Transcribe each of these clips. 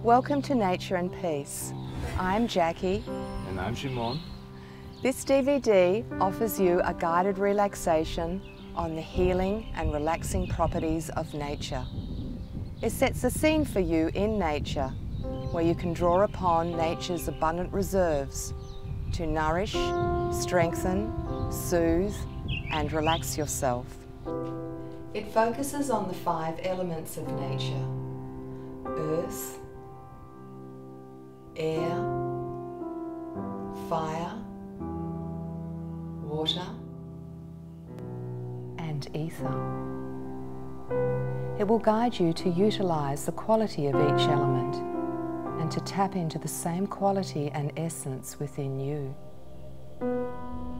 Welcome to Nature and Peace. I'm Jacqui. And I'm Shimon. This DVD offers you a guided relaxation on the healing and relaxing properties of nature. It sets a scene for you in nature where you can draw upon nature's abundant reserves to nourish, strengthen, soothe and relax yourself. It focuses on the 5 elements of nature: earth, air, fire, water and ether. It will guide you to utilise the quality of each element and to tap into the same quality and essence within you,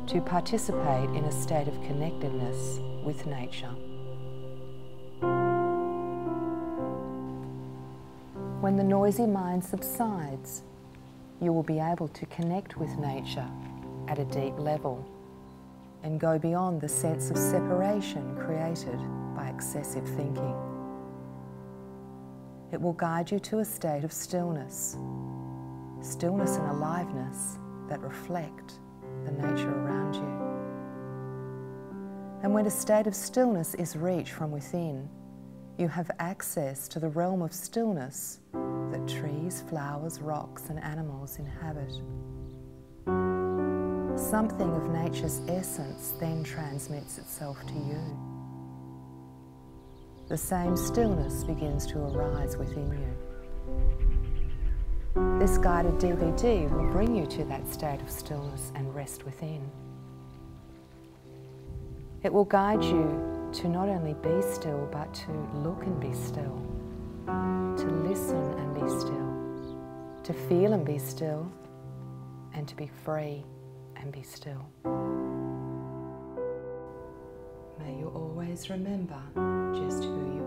to participate in a state of connectedness with nature. When the noisy mind subsides, you will be able to connect with nature at a deep level and go beyond the sense of separation created by excessive thinking. It will guide you to a state of stillness, stillness and aliveness that reflect the nature around you. And when a state of stillness is reached from within, you have access to the realm of stillness that trees, flowers, rocks and animals inhabit. Something of nature's essence then transmits itself to you. The same stillness begins to arise within you. This guided DVD will bring you to that state of stillness and rest within. It will guide you to not only be still, but to look and be still, to listen and be still, to feel and be still, and to be free and be still. May you always remember just who you